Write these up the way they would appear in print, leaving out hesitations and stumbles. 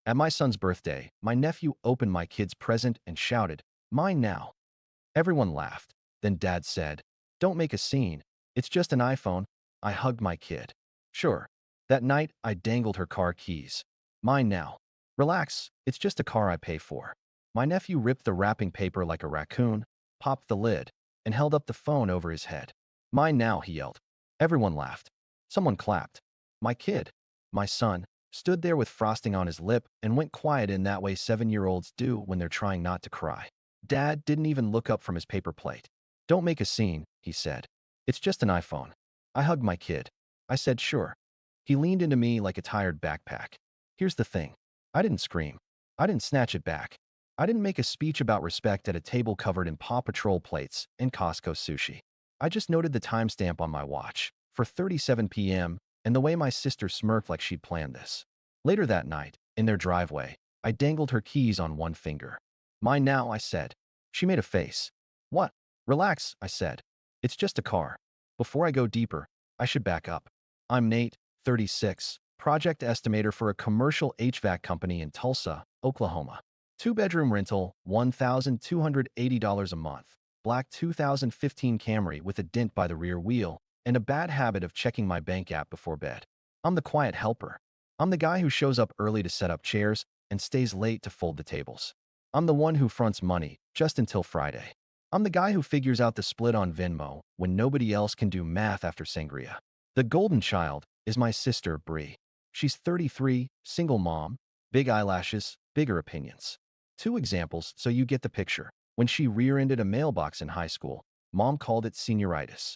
At my son's birthday, my nephew opened my kid's present and shouted, "Mine now." Everyone laughed. Then Dad said, "Don't make a scene. It's just an iPhone." I hugged my kid. Sure. That night, I dangled her car keys. "Mine now." "Relax. It's just a car I pay for." My nephew ripped the wrapping paper like a raccoon, popped the lid, and held up the phone over his head. "Mine now," he yelled. Everyone laughed. Someone clapped. My kid, my son, stood there with frosting on his lip and went quiet in that way 7-year-olds do when they're trying not to cry. Dad didn't even look up from his paper plate. "Don't make a scene," he said. "It's just an iPhone." I hugged my kid. I said, "Sure." He leaned into me like a tired backpack. Here's the thing. I didn't scream. I didn't snatch it back. I didn't make a speech about respect at a table covered in Paw Patrol plates and Costco sushi. I just noted the timestamp on my watch, 4:37 p.m., and the way my sister smirked like she'd planned this. Later that night, in their driveway, I dangled her keys on one finger. "Mine now," I said. She made a face. "What?" "Relax," I said. "It's just a car." Before I go deeper, I should back up. I'm Nate, 36, project estimator for a commercial HVAC company in Tulsa, Oklahoma. Two-bedroom rental, $1,280 a month. Black 2015 Camry with a dent by the rear wheel, and a bad habit of checking my bank app before bed. I'm the quiet helper. I'm the guy who shows up early to set up chairs and stays late to fold the tables. I'm the one who fronts money just until Friday. I'm the guy who figures out the split on Venmo when nobody else can do math after sangria. The golden child is my sister, Bree. She's 33, single mom, big eyelashes, bigger opinions. Two examples so you get the picture. When she rear-ended a mailbox in high school, Mom called it senioritis.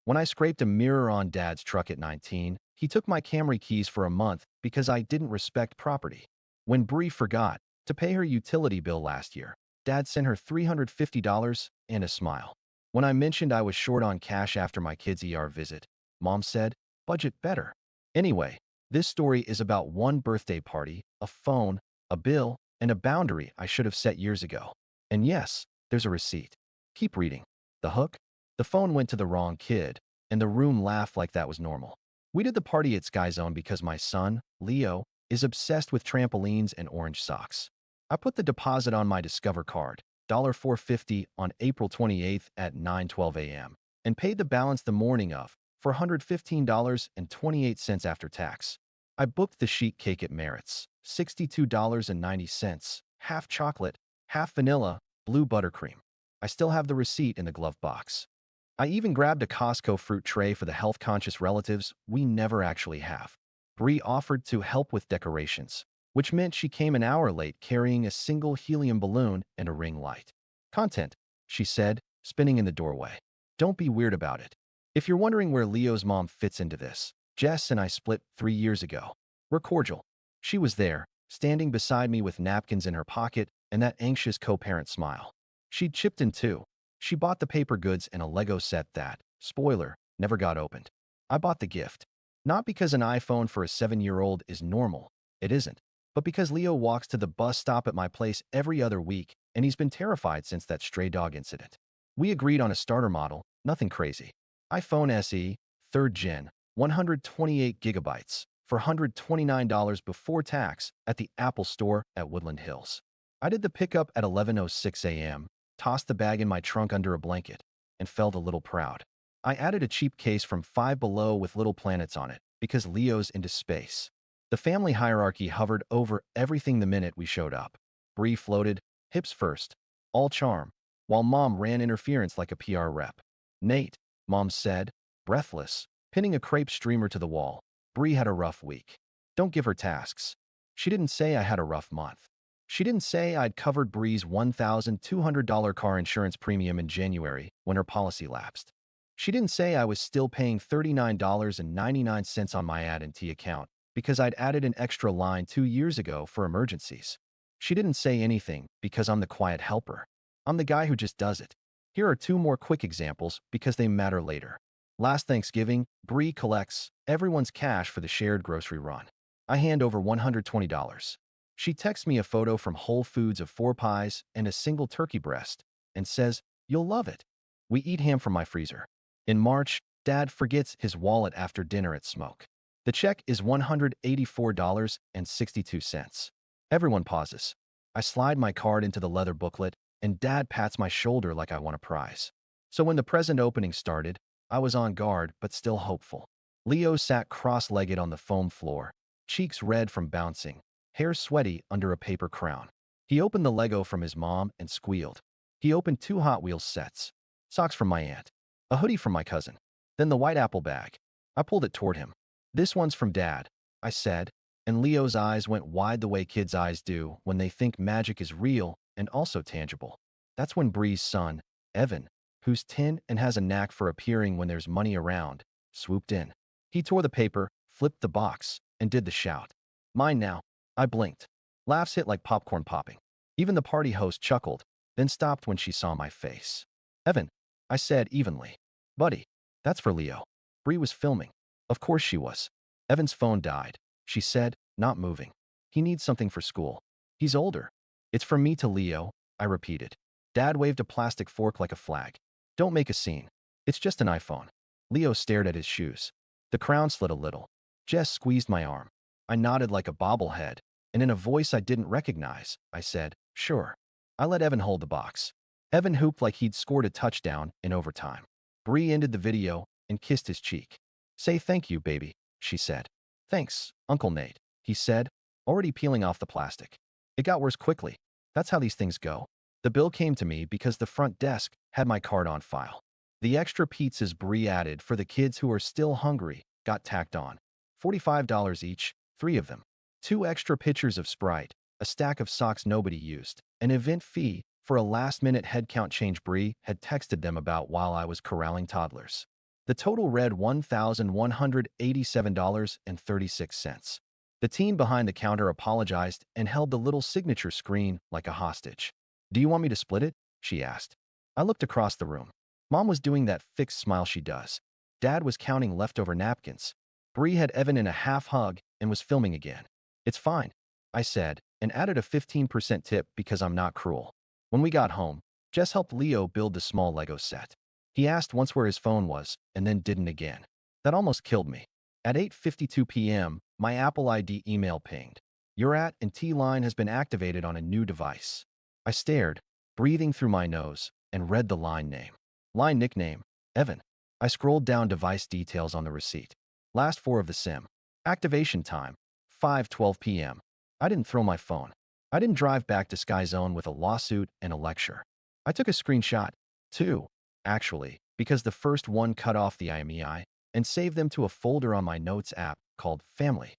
When I scraped a mirror on Dad's truck at 19, he took my Camry keys for a month because I didn't respect property. When Bree forgot to pay her utility bill last year, Dad sent her $350 and a smile. When I mentioned I was short on cash after my kid's ER visit, Mom said, "Budget better." Anyway, this story is about one birthday party, a phone, a bill, and a boundary I should have set years ago. And yes, there's a receipt. Keep reading. The hook? The phone went to the wrong kid, and the room laughed like that was normal. We did the party at Sky Zone because my son, Leo, is obsessed with trampolines and orange socks. I put the deposit on my Discover card, $4.50 on April 28th at 9:12 a.m., and paid the balance the morning of, for $115.28 after tax. I booked the sheet cake at Merritt's, $62.90, half chocolate, half vanilla, blue buttercream. I still have the receipt in the glove box. I even grabbed a Costco fruit tray for the health-conscious relatives we never actually have. Bree offered to help with decorations, which meant she came an hour late carrying a single helium balloon and a ring light. "Content," she said, spinning in the doorway. "Don't be weird about it." If you're wondering where Leo's mom fits into this, Jess and I split 3 years ago. We're cordial. She was there, standing beside me with napkins in her pocket and that anxious co-parent smile. She'd chipped in too. She bought the paper goods and a Lego set that, spoiler, never got opened. I bought the gift. Not because an iPhone for a 7-year-old is normal. It isn't. But because Leo walks to the bus stop at my place every other week, and he's been terrified since that stray dog incident. We agreed on a starter model, nothing crazy. iPhone SE, 3rd gen, 128 gigabytes, for $129 before tax at the Apple Store at Woodland Hills. I did the pickup at 11:06 a.m., tossed the bag in my trunk under a blanket, and felt a little proud. I added a cheap case from Five Below with little planets on it, because Leo's into space. The family hierarchy hovered over everything the minute we showed up. Bree floated, hips first, all charm, while Mom ran interference like a PR rep. "Nate," Mom said, breathless, pinning a crepe streamer to the wall. "Bree had a rough week. Don't give her tasks." She didn't say I had a rough month. She didn't say I'd covered Bree's $1,200 car insurance premium in January when her policy lapsed. She didn't say I was still paying $39.99 on my AT&T account because I'd added an extra line 2 years ago for emergencies. She didn't say anything because I'm the quiet helper. I'm the guy who just does it. Here are 2 more quick examples because they matter later. Last Thanksgiving, Bree collects everyone's cash for the shared grocery run. I hand over $120. She texts me a photo from Whole Foods of 4 pies and a single turkey breast and says, "You'll love it." We eat ham from my freezer. In March, Dad forgets his wallet after dinner at Smoke. The check is $184.62. Everyone pauses. I slide my card into the leather booklet, and Dad pats my shoulder like I won a prize. So when the present opening started, I was on guard but still hopeful. Leo sat cross-legged on the foam floor, cheeks red from bouncing, hair sweaty under a paper crown. He opened the Lego from his mom and squealed. He opened 2 Hot Wheels sets, socks from my aunt, a hoodie from my cousin, then the white apple bag. I pulled it toward him. "This one's from Dad," I said, and Leo's eyes went wide the way kids' eyes do when they think magic is real and also tangible. That's when Bree's son, Evan, who's 10 and has a knack for appearing when there's money around, swooped in. He tore the paper, flipped the box, and did the shout. "Mine now." I blinked. Laughs hit like popcorn popping. Even the party host chuckled, then stopped when she saw my face. "Evan," I said evenly. "Buddy, that's for Leo." Bree was filming. Of course she was. "Evan's phone died," she said, not moving. "He needs something for school. He's older." "It's from me to Leo," I repeated. Dad waved a plastic fork like a flag. "Don't make a scene. It's just an iPhone." Leo stared at his shoes. The crown slid a little. Jess squeezed my arm. I nodded like a bobblehead, and in a voice I didn't recognize, I said, "Sure." I let Evan hold the box. Evan hooped like he'd scored a touchdown in overtime. Bree ended the video and kissed his cheek. "Say thank you, baby," she said. "Thanks, Uncle Nate," he said, already peeling off the plastic. It got worse quickly. That's how these things go. The bill came to me because the front desk had my card on file. The extra pizzas Bree added for the kids who are still hungry got tacked on. $45 each, 3 of them. 2 extra pitchers of Sprite, a stack of socks nobody used, an event fee for a last-minute headcount change Bree had texted them about while I was corralling toddlers. The total read $1,187.36. The team behind the counter apologized and held the little signature screen like a hostage. "Do you want me to split it?" she asked. I looked across the room. Mom was doing that fixed smile she does. Dad was counting leftover napkins. Bree had Evan in a half hug and was filming again. "It's fine," I said, and added a 15% tip because I'm not cruel. When we got home, Jess helped Leo build the small Lego set. He asked once where his phone was and then didn't again. That almost killed me. At 8:52 p.m., my Apple ID email pinged. "Your AT&T line has been activated on a new device." I stared, breathing through my nose, and read the line name. Line nickname, Evan. I scrolled down device details on the receipt. Last 4 of the SIM. Activation time, 5:12 p.m. I didn't throw my phone. I didn't drive back to Sky Zone with a lawsuit and a lecture. I took a screenshot, too, actually, because the first one cut off the IMEI, and saved them to a folder on my Notes app called Family.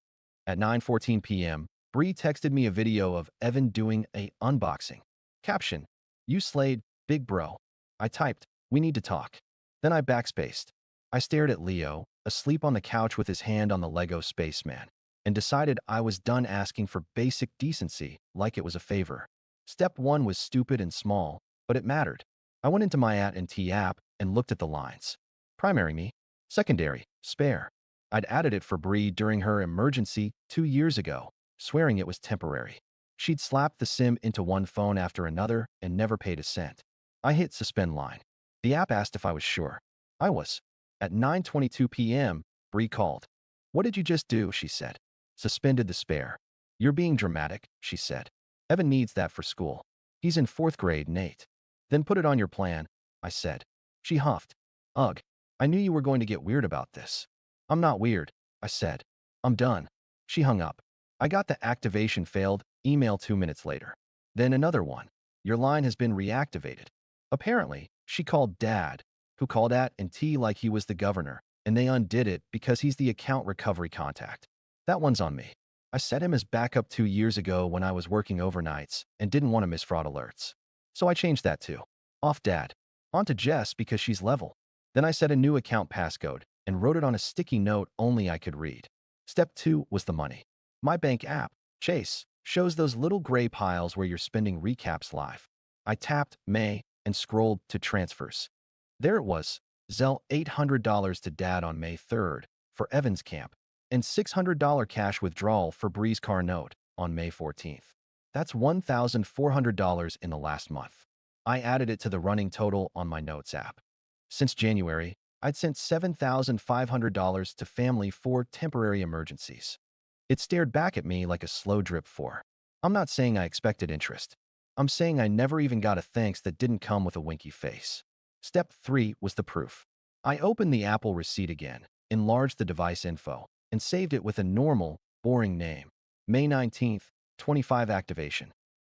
At 9:14 p.m., Bree texted me a video of Evan doing a unboxing. Caption, "You slayed, big bro." I typed, "We need to talk." Then I backspaced. I stared at Leo, asleep on the couch with his hand on the Lego spaceman, and decided I was done asking for basic decency like it was a favor. Step 1 was stupid and small, but it mattered. I went into my AT&T app and looked at the lines. Primary me, secondary, spare. I'd added it for Bree during her emergency 2 years ago, swearing it was temporary. She'd slapped the SIM into one phone after another and never paid a cent. I hit suspend line. The app asked if I was sure. I was. At 9:22 p.m., Bree called. "What did you just do?" she said. "Suspended the spare." "You're being dramatic," she said. "Evan needs that for school. He's in 4th grade, Nate." "Then put it on your plan," I said. She huffed. "Ugh, I knew you were going to get weird about this." "I'm not weird," I said. "I'm done." She hung up. I got the activation failed email 2 minutes later. Then another one. "Your line has been reactivated." Apparently, she called Dad, who called AT&T like he was the governor, and they undid it because he's the account recovery contact. That one's on me. I set him as backup 2 years ago when I was working overnights and didn't want to miss fraud alerts. So I changed that too. Off Dad. On to Jess because she's level. Then I set a new account passcode and wrote it on a sticky note only I could read. Step 2 was the money. My bank app, Chase, shows those little gray piles where you're spending recaps live. I tapped May and scrolled to transfers. There it was, Zelle $800 to Dad on May 3rd for Evans Camp, and $600 cash withdrawal for Bree's car note on May 14th. That's $1,400 in the last month. I added it to the running total on my Notes app. Since January, I'd sent $7,500 to family for temporary emergencies. It stared back at me like a slow drip 4. I'm not saying I expected interest. I'm saying I never even got a thanks that didn't come with a winky face. Step 3 was the proof. I opened the Apple receipt again, enlarged the device info, and saved it with a normal, boring name. May 19th, 25 activation.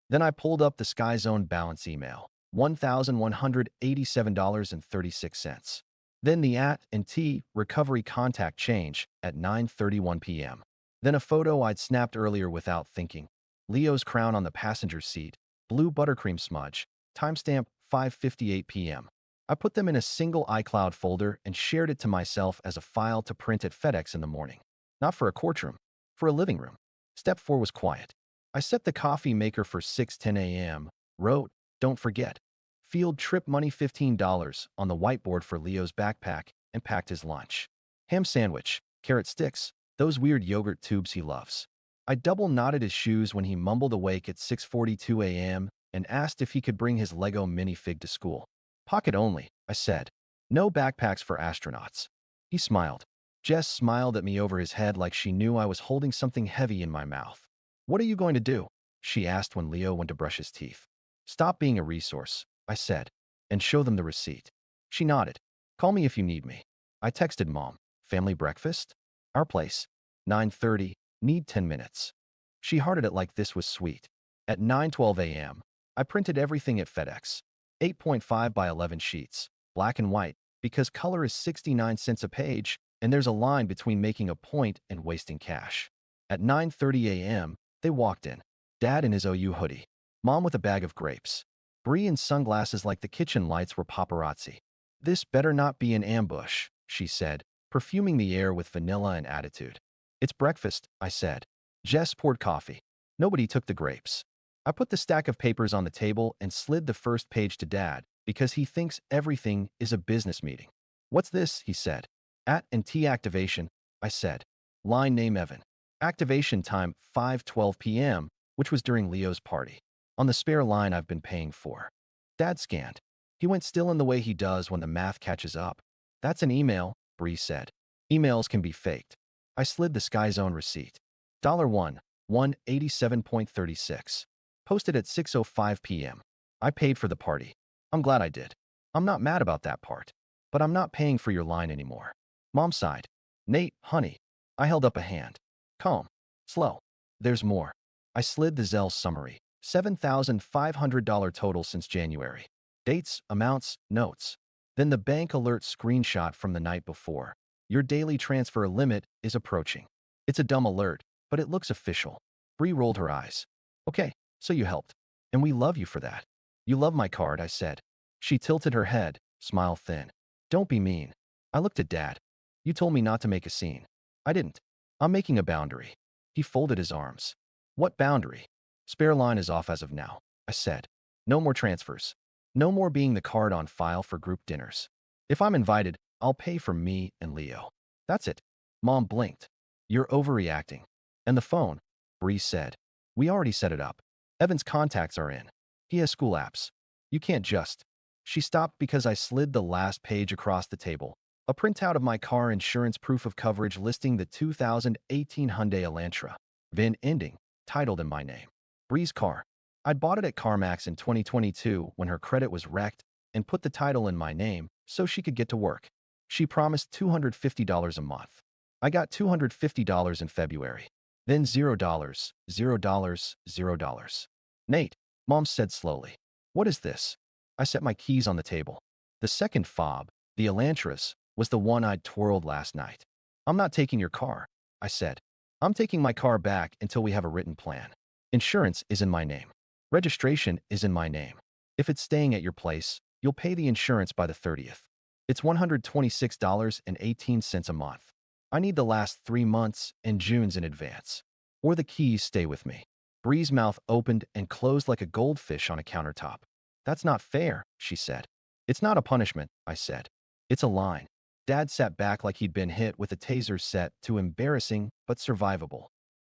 Then I pulled up the Sky Zone balance email, $1,187.36. Then the @&T recovery contact change at 9:31 p.m. Then a photo I'd snapped earlier without thinking. Leo's crown on the passenger seat, blue buttercream smudge, timestamp 5:58 p.m. I put them in a single iCloud folder and shared it to myself as a file to print at FedEx in the morning. Not for a courtroom, for a living room. Step 4 was quiet. I set the coffee maker for 6:10 a.m., wrote, "Don't forget." Field trip money $15 on the whiteboard for Leo's backpack, and packed his lunch. Ham sandwich, carrot sticks, those weird yogurt tubes he loves. I double-knotted his shoes when he mumbled awake at 6:42 a.m. and asked if he could bring his Lego minifig to school. Pocket only, I said. No backpacks for astronauts. He smiled. Jess smiled at me over his head like she knew I was holding something heavy in my mouth. "What are you going to do?" she asked when Leo went to brush his teeth. "Stop being a resource," I said, "and show them the receipt." She nodded. "Call me if you need me." I texted Mom. "Family breakfast? Our place. 9:30. Need 10 minutes." She hearted it like this was sweet. At 9:12 a.m., I printed everything at FedEx. 8.5 by 11 sheets, black and white, because color is 69 cents a page, and there's a line between making a point and wasting cash. At 9:30 a.m., they walked in. Dad in his OU hoodie. Mom with a bag of grapes. Bree in sunglasses like the kitchen lights were paparazzi. "This better not be an ambush," she said, perfuming the air with vanilla and attitude. "It's breakfast," I said. Jess poured coffee. Nobody took the grapes. I put the stack of papers on the table and slid the first page to Dad because he thinks everything is a business meeting. "What's this?" he said. @&T activation," I said. Line name Evan. Activation time 5:12 p.m., which was during Leo's party. On the spare line I've been paying for. Dad scanned. He went still in the way he does when the math catches up. "That's an email," Bree said. "Emails can be faked." I slid the Sky Zone receipt. $1, 187.36. Posted at 6:05 p.m. I paid for the party. I'm glad I did. I'm not mad about that part. But I'm not paying for your line anymore. Mom sighed. "Nate, honey." I held up a hand. "Calm. Slow. There's more." I slid the Zelle summary. $7,500 total since January. Dates, amounts, notes. Then the bank alert screenshot from the night before. "Your daily transfer limit is approaching." It's a dumb alert, but it looks official. Bree rolled her eyes. "Okay, so you helped. And we love you for that." "You love my card," I said. She tilted her head, smile thin. "Don't be mean." I looked at Dad. "You told me not to make a scene." "I didn't. I'm making a boundary." He folded his arms. "What boundary?" "Spare line is off as of now," I said. "No more transfers. No more being the card on file for group dinners. If I'm invited, I'll pay for me and Leo. That's it." Mom blinked. "You're overreacting." "And the phone," Bree said. "We already set it up. Evan's contacts are in. He has school apps. You can't just." She stopped because I slid the last page across the table. A printout of my car insurance proof of coverage listing the 2018 Hyundai Elantra. VIN ending, titled in my name. Bree's car. I'd bought it at CarMax in 2022 when her credit was wrecked and put the title in my name so she could get to work. She promised $250 a month. I got $250 in February. Then $0, $0, $0. "Nate," Mom said slowly. "What is this?" I set my keys on the table. The second fob, the Elantras, was the one I'd twirled last night. "I'm not taking your car," I said. "I'm taking my car back until we have a written plan. Insurance is in my name. Registration is in my name. If it's staying at your place, you'll pay the insurance by the 30th. It's $126.18 a month. I need the last 3 months and June's in advance. Or the keys stay with me." Bree's mouth opened and closed like a goldfish on a countertop. "That's not fair," she said. "It's not a punishment," I said. "It's a line." Dad sat back like he'd been hit with a taser set to embarrassing but survivable.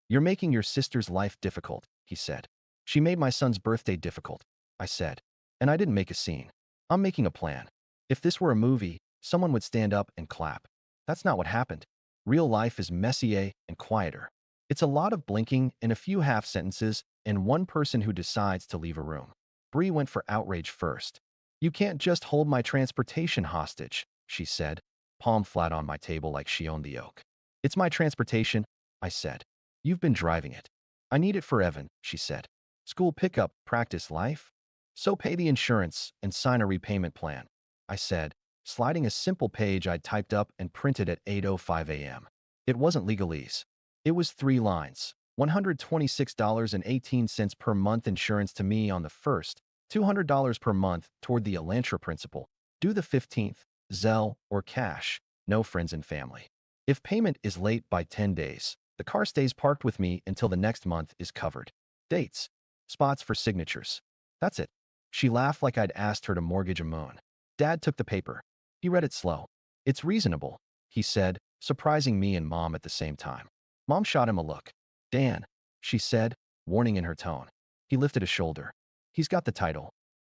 "You're making your sister's life difficult," he said. "She made my son's birthday difficult," I said. "And I didn't make a scene. I'm making a plan. If this were a movie, someone would stand up and clap. That's not what happened. Real life is messier and quieter. It's a lot of blinking and a few half sentences and one person who decides to leave a room. Bree went for outrage first. You can't just hold my transportation hostage, she said, palm flat on my table like she owned the oak. It's my transportation, I said. You've been driving it. I need it for Evan, she said. School pickup, practice life? So pay the insurance and sign a repayment plan, I said, sliding a simple page I'd typed up and printed at 8:05 a.m. It wasn't legalese. It was 3 lines. $126.18 per month insurance to me on the first, $200 per month toward the Elantra principal, due the 15th, Zelle or cash, no friends and family. If payment is late by 10 days, the car stays parked with me until the next month is covered. Dates. Spots for signatures. That's it. She laughed like I'd asked her to mortgage a moon. Dad took the paper. He read it slow. It's reasonable, he said, surprising me and Mom at the same time. Mom shot him a look. Dan, she said, warning in her tone. He lifted a shoulder. He's got the title.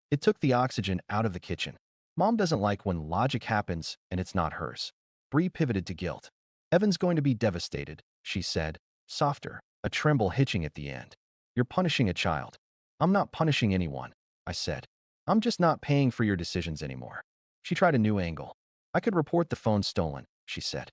It took the oxygen out of the kitchen. Mom doesn't like when logic happens and it's not hers. Bree pivoted to guilt. Evan's going to be devastated, she said, softer, a tremble hitching at the end. You're punishing a child. I'm not punishing anyone, I said. I'm just not paying for your decisions anymore. She tried a new angle. I could report the phone stolen, she said.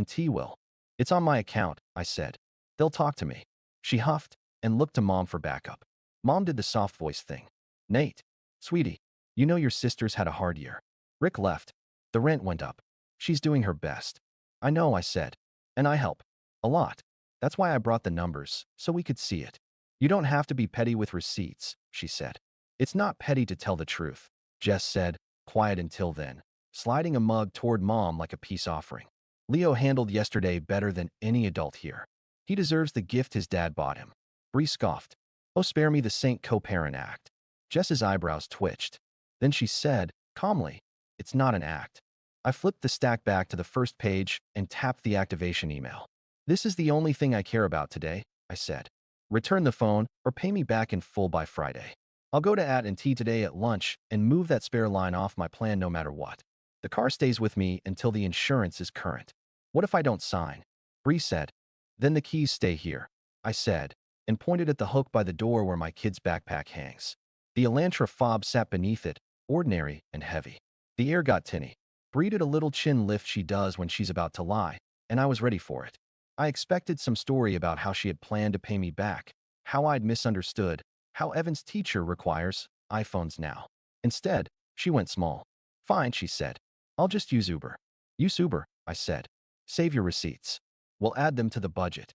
T will. It's on my account, I said. They'll talk to me. She huffed and looked to Mom for backup. Mom did the soft voice thing. Nate, sweetie, you know your sister's had a hard year. Rick left. The rent went up. She's doing her best. I know, I said. And I help. A lot. That's why I brought the numbers, so we could see it. You don't have to be petty with receipts, she said. It's not petty to tell the truth, Jess said, quiet until then, sliding a mug toward Mom like a peace offering. Leo handled yesterday better than any adult here. He deserves the gift his dad bought him. Bree scoffed. Oh, spare me the Saint co-parent act. Jess's eyebrows twitched. Then she said, calmly, it's not an act. I flipped the stack back to the first page and tapped the activation email. This is the only thing I care about today, I said. Return the phone or pay me back in full by Friday. I'll go to AT&T today at lunch and move that spare line off my plan no matter what. The car stays with me until the insurance is current. What if I don't sign? Bree said. Then the keys stay here, I said, and pointed at the hook by the door where my kid's backpack hangs. The Elantra fob sat beneath it, ordinary and heavy. The air got tinny. Bree did a little chin lift she does when she's about to lie, and I was ready for it. I expected some story about how she had planned to pay me back, how I'd misunderstood, how Evan's teacher requires iPhones now. Instead, she went small. Fine, she said. I'll just use Uber. Use Uber, I said. Save your receipts. We'll add them to the budget.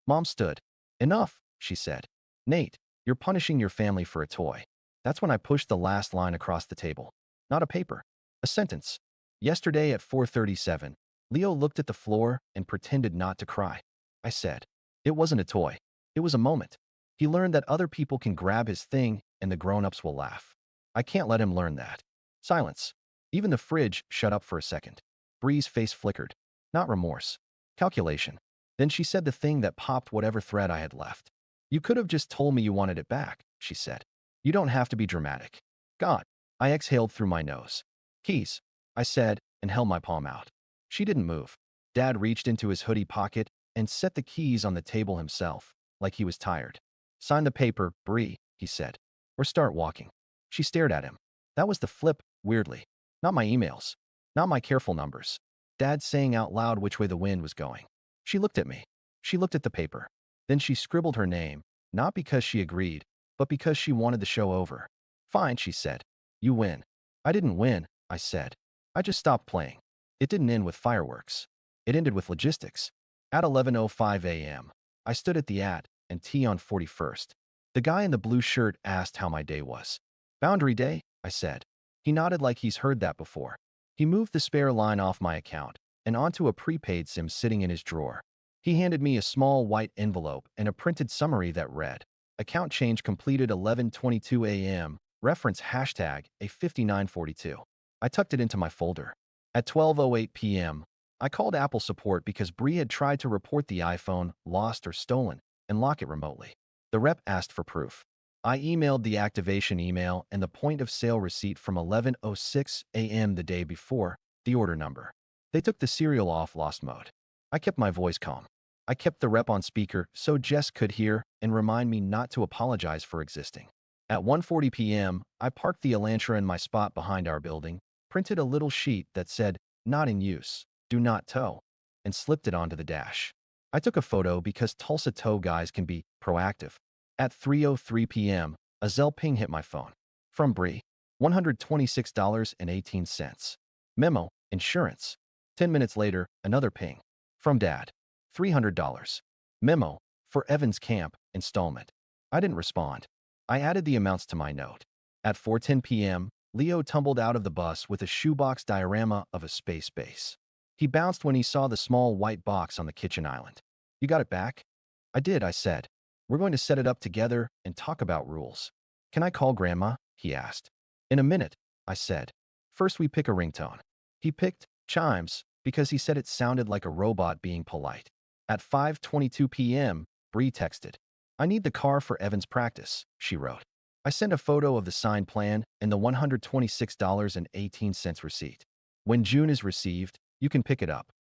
Mom stood. Enough, she said. Nate, you're punishing your family for a toy. That's when I pushed the last line across the table. Not a paper. A sentence. Yesterday at 4:37, Leo looked at the floor and pretended not to cry. I said, it wasn't a toy. It was a moment. He learned that other people can grab his thing and the grown-ups will laugh. I can't let him learn that. Silence. Even the fridge shut up for a second. Bree's face flickered. Not remorse. Calculation. Then she said the thing that popped whatever thread I had left. You could have just told me you wanted it back, she said. You don't have to be dramatic. God. I exhaled through my nose. Keys, I said, and held my palm out. She didn't move. Dad reached into his hoodie pocket and set the keys on the table himself, like he was tired. Sign the paper, Bree, he said. Or start walking. She stared at him. That was the flip, weirdly. Not my emails. Not my careful numbers. Dad saying out loud which way the wind was going. She looked at me. She looked at the paper. Then she scribbled her name, not because she agreed, but because she wanted the show over. Fine, she said. You win. I didn't win, I said. I just stopped playing. It didn't end with fireworks. It ended with logistics. At 11:05 a.m., I stood at the AT&T on 41st. The guy in the blue shirt asked how my day was. Boundary day, I said. He nodded like he's heard that before. He moved the spare line off my account and onto a prepaid SIM sitting in his drawer. He handed me a small white envelope and a printed summary that read, account change completed 11:22 a.m., reference hashtag A5942. I tucked it into my folder. At 12:08 p.m., I called Apple support because Bree had tried to report the iPhone lost or stolen and lock it remotely. The rep asked for proof. I emailed the activation email and the point of sale receipt from 11:06 a.m. the day before, the order number. They took the serial off lost mode. I kept my voice calm. I kept the rep on speaker so Jess could hear and remind me not to apologize for existing. At 1:40 p.m., I parked the Elantra in my spot behind our building, printed a little sheet that said, "Not in use, do not tow," and slipped it onto the dash. I took a photo because Tulsa tow guys can be proactive. At 3:03 p.m., a Zelle ping hit my phone. From Bree, $126.18. Memo, insurance. 10 minutes later, another ping. From Dad, $300. Memo, for Evans Camp, installment. I didn't respond. I added the amounts to my note. At 4:10 p.m., Leo tumbled out of the bus with a shoebox diorama of a space base. He bounced when he saw the small white box on the kitchen island. "You got it back?" "I did," I said. "We're going to set it up together and talk about rules." "Can I call Grandma?" he asked. "In a minute," I said. "First we pick a ringtone." He picked chimes because he said it sounded like a robot being polite. At 5:22 p.m., Bree texted. "I need the car for Evan's practice," she wrote. I sent a photo of the signed plan and the $126.18 receipt. "When June is received, you can pick it up."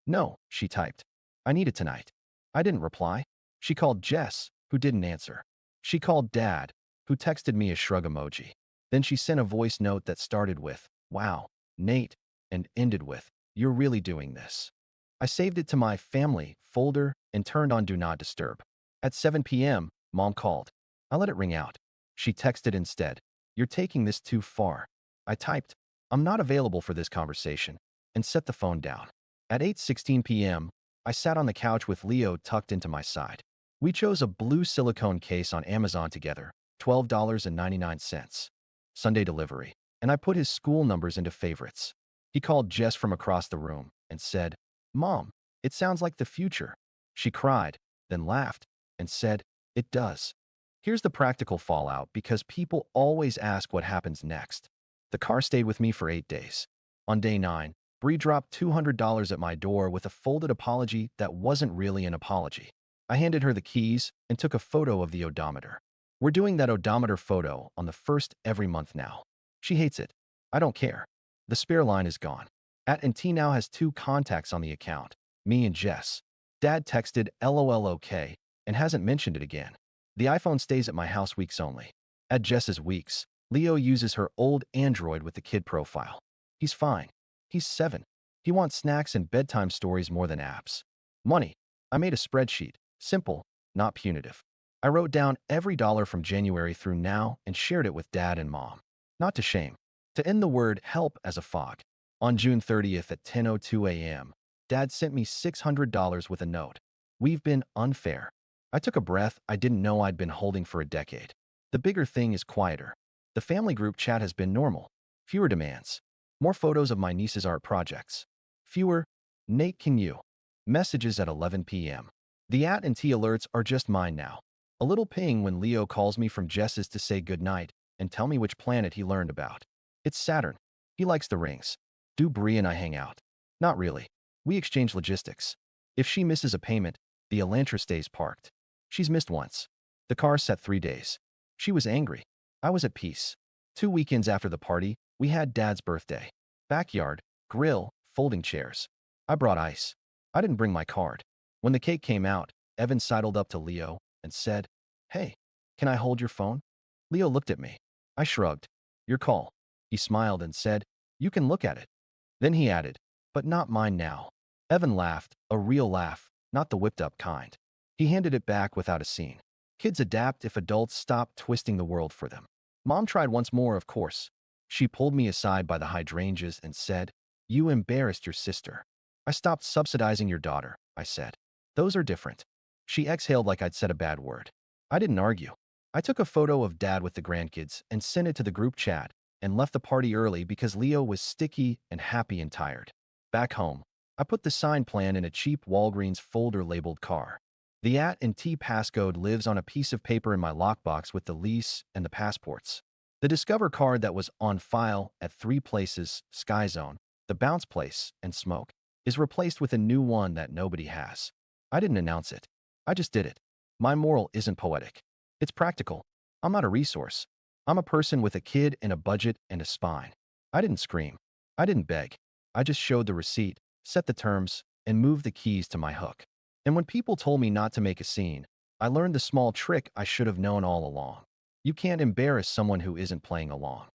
"No," she typed. "I need it tonight." I didn't reply. She called Jess, who didn't answer. She called Dad, who texted me a shrug emoji. Then she sent a voice note that started with, "Wow, Nate," and ended with, "You're really doing this." I saved it to my family folder and turned on Do Not Disturb. At 7 p.m., Mom called. I let it ring out. She texted instead, "You're taking this too far." I typed, "I'm not available for this conversation," and set the phone down. At 8:16 p.m., I sat on the couch with Leo tucked into my side. We chose a blue silicone case on Amazon together, $12.99. Sunday delivery, and I put his school numbers into favorites. He called Jess from across the room and said, "Mom, it sounds like the future." She cried, then laughed, and said, "It does." Here's the practical fallout because people always ask what happens next. The car stayed with me for 8 days. On day 9, Bree dropped $200 at my door with a folded apology that wasn't really an apology. I handed her the keys and took a photo of the odometer. We're doing that odometer photo on the first every month now. She hates it. I don't care. The spare line is gone. At&T now has 2 contacts on the account, me and Jess. Dad texted LOL OK and hasn't mentioned it again. The iPhone stays at my house weeks only. At Jess's weeks, Leo uses her old Android with the kid profile. He's fine. He's 7. He wants snacks and bedtime stories more than apps. Money. I made a spreadsheet. Simple, not punitive. I wrote down every dollar from January through now and shared it with Dad and Mom. Not to shame. To end the word help as a fog. On June 30th at 10:02 a.m., Dad sent me $600 with a note. "We've been unfair." I took a breath I didn't know I'd been holding for a decade. The bigger thing is quieter. The family group chat has been normal. Fewer demands. More photos of my niece's art projects. Fewer, "Nate, can you?" messages at 11 p.m. The at&T alerts are just mine now. A little ping when Leo calls me from Jess's to say goodnight and tell me which planet he learned about. It's Saturn. He likes the rings. Do Bree and I hang out? Not really. We exchange logistics. If she misses a payment, the Elantra stays parked. She's missed once. The car sat 3 days. She was angry. I was at peace. 2 weekends after the party, we had Dad's birthday. Backyard, grill, folding chairs. I brought ice. I didn't bring my card. When the cake came out, Evan sidled up to Leo and said, "Hey, can I hold your phone?" Leo looked at me. I shrugged. "Your call." He smiled and said, "You can look at it." Then he added, "But not mine now." Evan laughed, a real laugh, not the whipped-up kind. He handed it back without a scene. Kids adapt if adults stop twisting the world for them. Mom tried once more, of course. She pulled me aside by the hydrangeas and said, "You embarrassed your sister." "I stopped subsidizing your daughter," I said. "Those are different." She exhaled like I'd said a bad word. I didn't argue. I took a photo of Dad with the grandkids and sent it to the group chat and left the party early because Leo was sticky and happy and tired. Back home, I put the sign plan in a cheap Walgreens folder labeled car. The at&T passcode lives on a piece of paper in my lockbox with the lease and the passports. The Discover card that was on file at 3 places, Sky Zone, the Bounce Place, and Smoke, is replaced with a new one that nobody has. I didn't announce it. I just did it. My moral isn't poetic. It's practical. I'm not a resource. I'm a person with a kid and a budget and a spine. I didn't scream. I didn't beg. I just showed the receipt, set the terms, and moved the keys to my hook. And when people told me not to make a scene, I learned the small trick I should have known all along. You can't embarrass someone who isn't playing along.